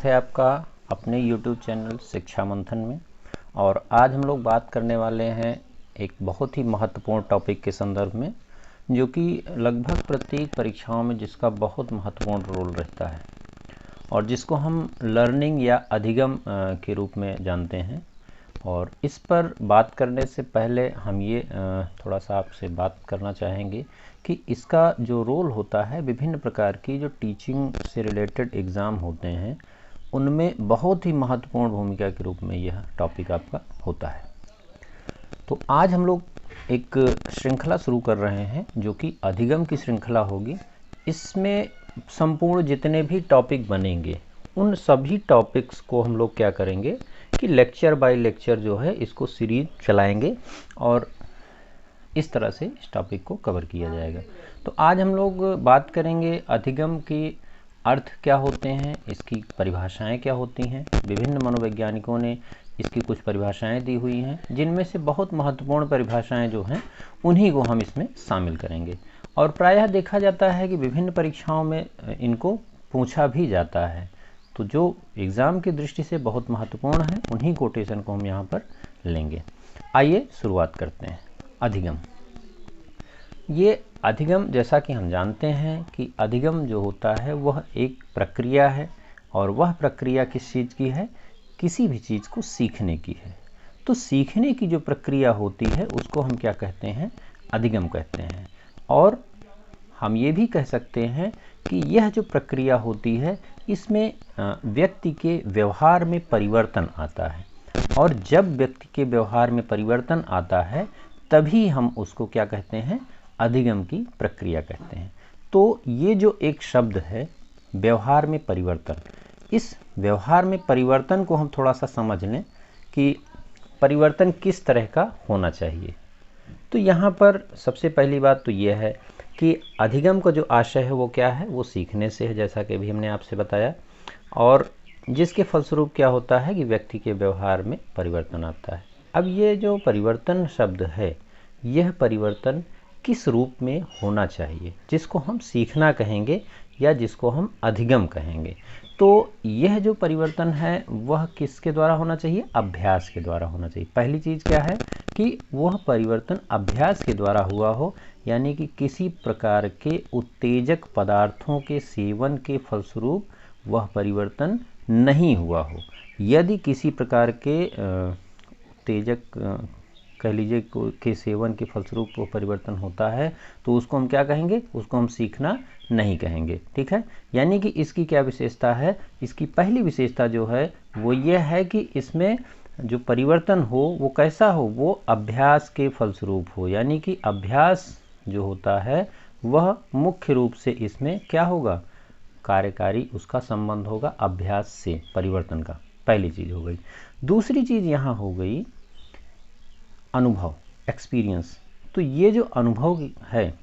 है आपका अपने YouTube चैनल शिक्षा मंथन में। और आज हम लोग बात करने वाले हैं एक बहुत ही महत्वपूर्ण टॉपिक के संदर्भ में, जो कि लगभग प्रत्येक परीक्षाओं में जिसका बहुत महत्वपूर्ण रोल रहता है और जिसको हम लर्निंग या अधिगम के रूप में जानते हैं। और इस पर बात करने से पहले हम ये थोड़ा सा आपसे बात करना चाहेंगे कि इसका जो रोल होता है, विभिन्न प्रकार की जो टीचिंग से रिलेटेड एग्ज़ाम होते हैं उनमें बहुत ही महत्वपूर्ण भूमिका के रूप में यह टॉपिक आपका होता है। तो आज हम लोग एक श्रृंखला शुरू कर रहे हैं जो कि अधिगम की श्रृंखला होगी। इसमें संपूर्ण जितने भी टॉपिक बनेंगे उन सभी टॉपिक्स को हम लोग क्या करेंगे कि लेक्चर बाय लेक्चर जो है इसको सीरीज चलाएंगे और इस तरह से इस टॉपिक को कवर किया जाएगा। तो आज हम लोग बात करेंगे अधिगम के अर्थ क्या होते हैं, इसकी परिभाषाएं क्या होती हैं। विभिन्न मनोवैज्ञानिकों ने इसकी कुछ परिभाषाएं दी हुई हैं, जिनमें से बहुत महत्वपूर्ण परिभाषाएं जो हैं उन्हीं को हम इसमें शामिल करेंगे। और प्रायः देखा जाता है कि विभिन्न परीक्षाओं में इनको पूछा भी जाता है। तो जो एग्ज़ाम की दृष्टि से बहुत महत्वपूर्ण है उन्हीं कोटेशन को हम यहाँ पर लेंगे। आइए शुरुआत करते हैं। अधिगम। ये अधिगम, जैसा कि हम जानते हैं कि अधिगम जो होता है वह एक प्रक्रिया है, और वह प्रक्रिया किस चीज़ की है? किसी भी चीज़ को सीखने की है। तो सीखने की जो प्रक्रिया होती है उसको हम क्या कहते हैं? अधिगम कहते हैं। और हम ये भी कह सकते हैं कि यह जो प्रक्रिया होती है इसमें व्यक्ति के व्यवहार में परिवर्तन आता है, और जब व्यक्ति के व्यवहार में परिवर्तन आता है तभी हम उसको क्या कहते हैं? अधिगम की प्रक्रिया कहते हैं। तो ये जो एक शब्द है व्यवहार में परिवर्तन, इस व्यवहार में परिवर्तन को हम थोड़ा सा समझ लें कि परिवर्तन किस तरह का होना चाहिए। तो यहाँ पर सबसे पहली बात तो ये है कि अधिगम का जो आशय है वो क्या है? वो सीखने से है, जैसा कि अभी हमने आपसे बताया, और जिसके फलस्वरूप क्या होता है कि व्यक्ति के व्यवहार में परिवर्तन आता है। अब ये जो परिवर्तन शब्द है, यह परिवर्तन किस रूप में होना चाहिए, जिसको हम सीखना कहेंगे या जिसको हम अधिगम कहेंगे। तो यह जो परिवर्तन है वह किसके द्वारा होना चाहिए? अभ्यास के द्वारा होना चाहिए। पहली चीज़ क्या है कि वह परिवर्तन अभ्यास के द्वारा हुआ हो, यानी कि किसी प्रकार के उत्तेजक पदार्थों के सेवन के फलस्वरूप वह परिवर्तन नहीं हुआ हो। यदि किसी प्रकार के उत्तेजक कह लीजिए के सेवन के फलस्वरूप वो परिवर्तन होता है तो उसको हम क्या कहेंगे? उसको हम सीखना नहीं कहेंगे। ठीक है, यानी कि इसकी क्या विशेषता है? इसकी पहली विशेषता जो है वो ये है कि इसमें जो परिवर्तन हो वो कैसा हो? वो अभ्यास के फलस्वरूप हो, यानी कि अभ्यास जो होता है वह मुख्य रूप से इसमें क्या होगा? कार्यकारी उसका संबंध होगा अभ्यास से परिवर्तन का। पहली चीज़ हो गई। दूसरी चीज़ यहाँ हो गई अनुभव, एक्सपीरियंस। तो ये जो अनुभव है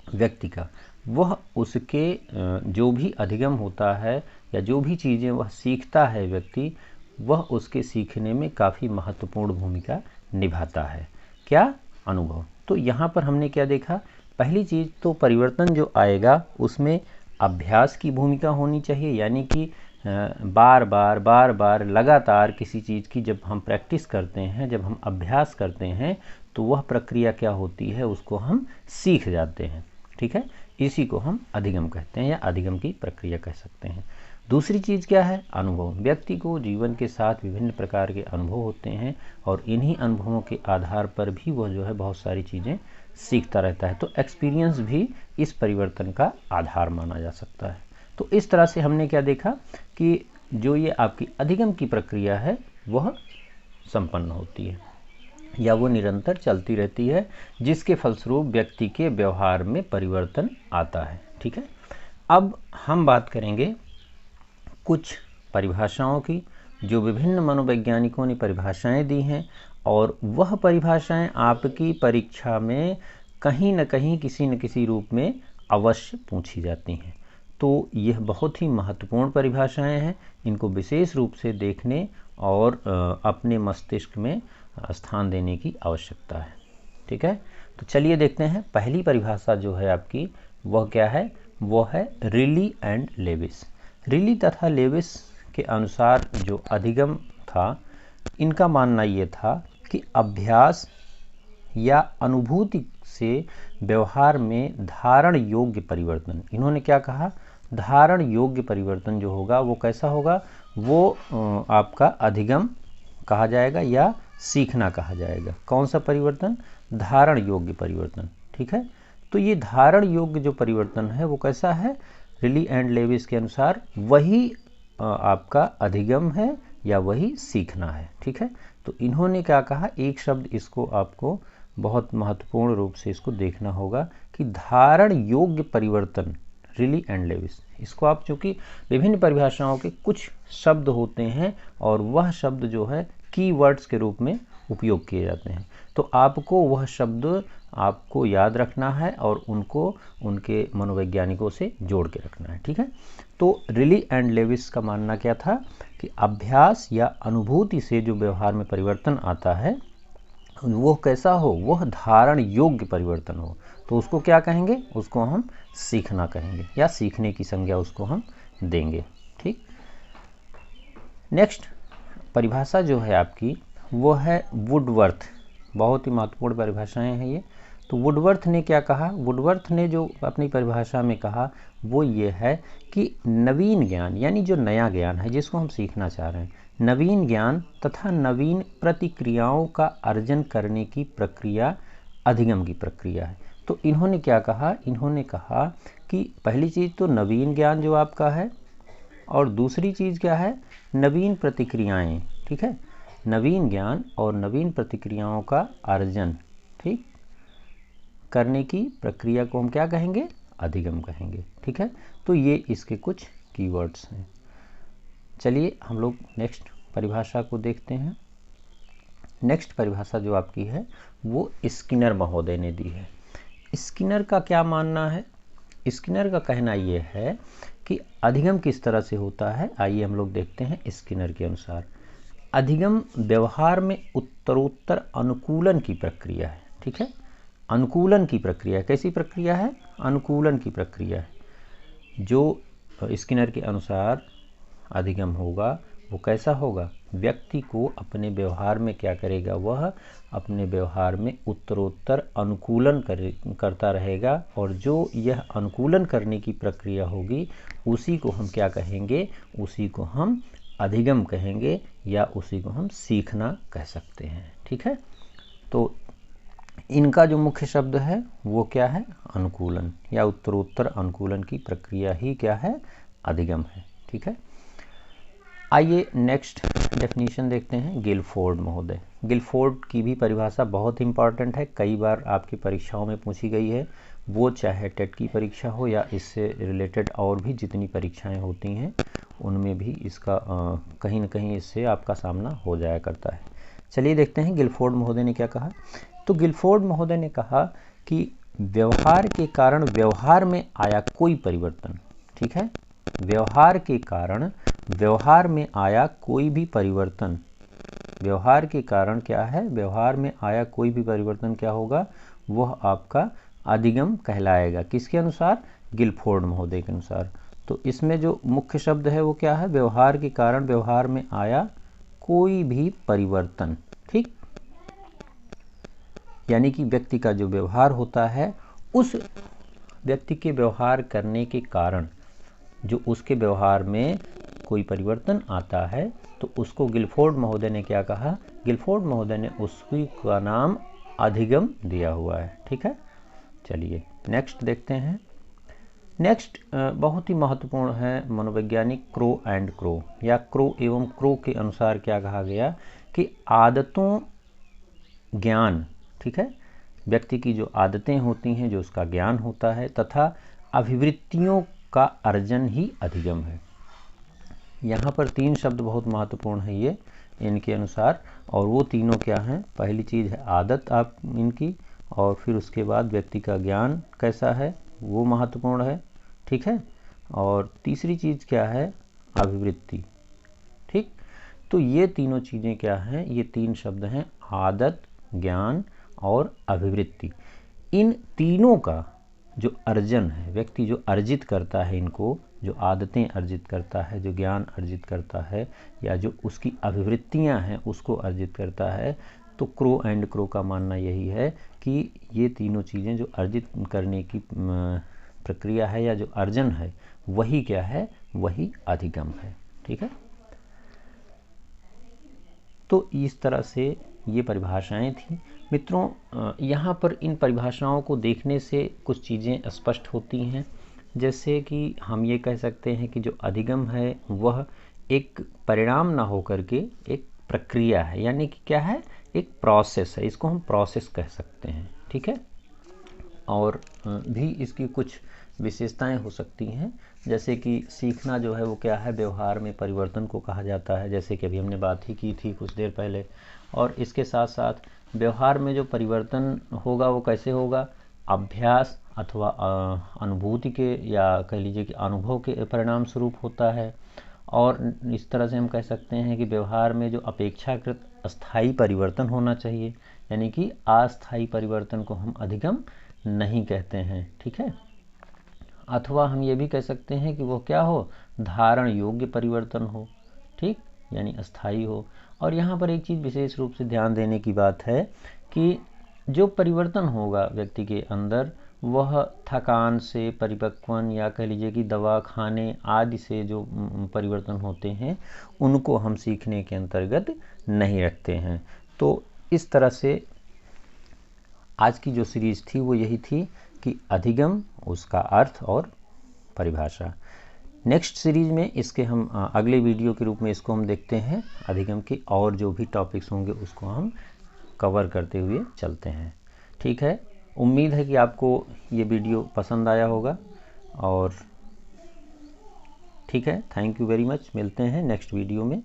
व्यक्ति का, वह उसके जो भी अधिगम होता है या जो भी चीज़ें वह सीखता है व्यक्ति, वह उसके सीखने में काफ़ी महत्वपूर्ण भूमिका निभाता है। क्या? अनुभव। तो यहाँ पर हमने क्या देखा? पहली चीज़ तो परिवर्तन जो आएगा उसमें अभ्यास की भूमिका होनी चाहिए, यानी कि बार बार लगातार किसी चीज़ की जब हम प्रैक्टिस करते हैं, जब हम अभ्यास करते हैं तो वह प्रक्रिया क्या होती है? उसको हम सीख जाते हैं। ठीक है, इसी को हम अधिगम कहते हैं या अधिगम की प्रक्रिया कह सकते हैं। दूसरी चीज़ क्या है? अनुभव। व्यक्ति को जीवन के साथ विभिन्न प्रकार के अनुभव होते हैं और इन्हीं अनुभवों के आधार पर भी वह जो है बहुत सारी चीज़ें सीखता रहता है। तो एक्सपीरियंस भी इस परिवर्तन का आधार माना जा सकता है। तो इस तरह से हमने क्या देखा कि जो ये आपकी अधिगम की प्रक्रिया है वह संपन्न होती है या वो निरंतर चलती रहती है, जिसके फलस्वरूप व्यक्ति के व्यवहार में परिवर्तन आता है। ठीक है, अब हम बात करेंगे कुछ परिभाषाओं की, जो विभिन्न मनोवैज्ञानिकों ने परिभाषाएं दी हैं, और वह परिभाषाएं आपकी परीक्षा में कहीं न कहीं किसी न किसी रूप में अवश्य पूछी जाती हैं। तो यह बहुत ही महत्वपूर्ण परिभाषाएं हैं, इनको विशेष रूप से देखने और अपने मस्तिष्क में स्थान देने की आवश्यकता है। ठीक है, तो चलिए देखते हैं। पहली परिभाषा जो है आपकी वह क्या है? वो है रिली एंड लेविस। रिली तथा लेविस के अनुसार जो अधिगम था, इनका मानना ये था कि अभ्यास या अनुभूति से व्यवहार में धारण योग्य परिवर्तन, इन्होंने क्या कहा, धारण योग्य परिवर्तन जो होगा वो कैसा होगा, वो आपका अधिगम कहा जाएगा या सीखना कहा जाएगा। कौन सा परिवर्तन, धारण योग्य परिवर्तन, ठीक है। तो ये धारण योग्य जो परिवर्तन है वो कैसा है, रिली एंड लेविस के अनुसार वही आपका अधिगम है या वही सीखना है, ठीक है। तो इन्होंने क्या कहा, एक शब्द इसको आपको बहुत महत्वपूर्ण रूप से इसको देखना होगा कि धारण योग्य परिवर्तन, रिली एंड लेविस। इसको आप, चूंकि विभिन्न परिभाषाओं के कुछ शब्द होते हैं और वह शब्द जो है कीवर्ड्स के रूप में उपयोग किए जाते हैं, तो आपको वह शब्द आपको याद रखना है और उनको उनके मनोवैज्ञानिकों से जोड़ के रखना है, ठीक है। तो रिली एंड लेविस का मानना क्या था कि अभ्यास या अनुभूति से जो व्यवहार में परिवर्तन आता है वो कैसा हो, वह धारण योग्य परिवर्तन हो, तो उसको क्या कहेंगे, उसको हम सीखना कहेंगे या सीखने की संज्ञा उसको हम देंगे, ठीक। नेक्स्ट परिभाषा जो है आपकी वो है वुडवर्थ। बहुत ही महत्वपूर्ण परिभाषाएं हैं ये। तो वुडवर्थ ने क्या कहा, वुडवर्थ ने जो अपनी परिभाषा में कहा वो ये है कि नवीन ज्ञान, यानी जो नया ज्ञान है जिसको हम सीखना चाह रहे हैं, नवीन ज्ञान तथा नवीन प्रतिक्रियाओं का अर्जन करने की प्रक्रिया अधिगम की प्रक्रिया है। तो इन्होंने क्या कहा, इन्होंने कहा कि पहली चीज़ तो नवीन ज्ञान जो आपका है, और दूसरी चीज़ क्या है, नवीन प्रतिक्रियाएं, ठीक है। नवीन ज्ञान और नवीन प्रतिक्रियाओं का अर्जन, ठीक, करने की प्रक्रिया को हम क्या कहेंगे, अधिगम कहेंगे, ठीक है। तो ये इसके कुछ कीवर्ड्स हैं। चलिए हम लोग नेक्स्ट परिभाषा को देखते हैं। नेक्स्ट परिभाषा जो आपकी है वो स्किनर महोदय ने दी है। स्किनर का क्या मानना है, स्किनर का कहना ये है कि अधिगम किस तरह से होता है, आइए हम लोग देखते हैं। स्किनर के अनुसार अधिगम व्यवहार में उत्तरोत्तर अनुकूलन की प्रक्रिया है, ठीक है। अनुकूलन की प्रक्रिया, कैसी प्रक्रिया है, अनुकूलन की प्रक्रिया है। जो स्किनर के अनुसार अधिगम होगा वो कैसा होगा, व्यक्ति को अपने व्यवहार में क्या करेगा, वह अपने व्यवहार में उत्तरोत्तर अनुकूलन करता रहेगा, और जो यह अनुकूलन करने की प्रक्रिया होगी उसी को हम क्या कहेंगे, उसी को हम अधिगम कहेंगे या उसी को हम सीखना कह सकते हैं, ठीक है। तो इनका जो मुख्य शब्द है वो क्या है, अनुकूलन या उत्तरोत्तर अनुकूलन की प्रक्रिया ही क्या है, अधिगम है, ठीक है। आइए नेक्स्ट डेफिनेशन देखते हैं। गिलफोर्ड महोदय, गिलफोर्ड की भी परिभाषा बहुत इंपॉर्टेंट है, कई बार आपकी परीक्षाओं में पूछी गई है, वो चाहे टेट की परीक्षा हो या इससे रिलेटेड और भी जितनी परीक्षाएं होती हैं उनमें भी इसका कहीं ना कहीं इससे आपका सामना हो जाया करता है। चलिए देखते हैं गिलफोर्ड महोदय ने क्या कहा। तो गिलफोर्ड महोदय ने कहा कि व्यवहार के कारण व्यवहार में आया कोई परिवर्तन, ठीक है, व्यवहार के कारण व्यवहार में आया कोई भी परिवर्तन, व्यवहार के कारण क्या है, व्यवहार में आया कोई भी परिवर्तन क्या होगा, वह आपका अधिगम कहलाएगा। किसके अनुसार, गिलफोर्ड महोदय के अनुसार। तो इसमें जो मुख्य शब्द है वो क्या है, व्यवहार के कारण व्यवहार में आया कोई भी परिवर्तन, ठीक, यानी कि व्यक्ति का जो व्यवहार होता है उस व्यक्ति के व्यवहार करने के कारण जो उसके व्यवहार में कोई परिवर्तन आता है तो उसको गिलफोर्ड महोदय ने क्या कहा, गिलफोर्ड महोदय ने उसकी का नाम अधिगम दिया हुआ है, ठीक है। चलिए नेक्स्ट देखते हैं। नेक्स्ट बहुत ही महत्वपूर्ण है मनोवैज्ञानिक क्रो एंड क्रो या क्रो एवं क्रो के अनुसार क्या कहा गया कि आदतों ज्ञान, ठीक है, व्यक्ति की जो आदतें होती हैं, जो उसका ज्ञान होता है, तथा अभिवृत्तियों का अर्जन ही अधिगम है। यहाँ पर तीन शब्द बहुत महत्वपूर्ण है ये इनके अनुसार, और वो तीनों क्या हैं, पहली चीज़ है आदत आप इनकी, और फिर उसके बाद व्यक्ति का ज्ञान कैसा है वो महत्वपूर्ण है, ठीक है, और तीसरी चीज़ क्या है, अभिवृत्ति, ठीक। तो ये तीनों चीज़ें क्या हैं, ये तीन शब्द हैं, आदत, ज्ञान और अभिवृत्ति। इन तीनों का जो अर्जन है, व्यक्ति जो अर्जित करता है इनको, जो आदतें अर्जित करता है, जो ज्ञान अर्जित करता है, या जो उसकी अभिवृत्तियां हैं उसको अर्जित करता है, तो क्रो एंड क्रो का मानना यही है कि ये तीनों चीज़ें जो अर्जित करने की प्रक्रिया है या जो अर्जन है, वही क्या है, वही अधिगम है। ठीक है, तो इस तरह से ये परिभाषाएं थी मित्रों। यहाँ पर इन परिभाषाओं को देखने से कुछ चीज़ें स्पष्ट होती हैं, जैसे कि हम ये कह सकते हैं कि जो अधिगम है वह एक परिणाम ना होकर के एक प्रक्रिया है, यानी कि क्या है, एक प्रोसेस है, इसको हम प्रोसेस कह सकते हैं। ठीक है, और भी इसकी कुछ विशेषताएं हो सकती हैं, जैसे कि सीखना जो है वो क्या है, व्यवहार में परिवर्तन को कहा जाता है, जैसे कि अभी हमने बात ही की थी कुछ देर पहले। और इसके साथ साथ व्यवहार में जो परिवर्तन होगा वो कैसे होगा, अभ्यास अथवा अनुभूति के या कह लीजिए कि अनुभव के परिणाम स्वरूप होता है। और इस तरह से हम कह सकते हैं कि व्यवहार में जो अपेक्षाकृत अस्थायी परिवर्तन होना चाहिए, यानी कि अस्थायी परिवर्तन को हम अधिगम नहीं कहते हैं। ठीक है, अथवा हम ये भी कह सकते हैं कि वो क्या हो, धारण योग्य परिवर्तन हो, ठीक, यानी अस्थायी हो। और यहाँ पर एक चीज़ विशेष रूप से ध्यान देने की बात है कि जो परिवर्तन होगा व्यक्ति के अंदर, वह थकान से, परिपक्वन या कह लीजिए कि दवा खाने आदि से जो परिवर्तन होते हैं उनको हम सीखने के अंतर्गत नहीं रखते हैं। तो इस तरह से आज की जो सीरीज थी वो यही थी कि अधिगम, उसका अर्थ और परिभाषा। नेक्स्ट सीरीज में इसके हम अगले वीडियो के रूप में इसको हम देखते हैं, अधिगम के और जो भी टॉपिक्स होंगे उसको हम कवर करते हुए चलते हैं। ठीक है, उम्मीद है कि आपको ये वीडियो पसंद आया होगा। और ठीक है, थैंक यू वेरी मच, मिलते हैं नेक्स्ट वीडियो में।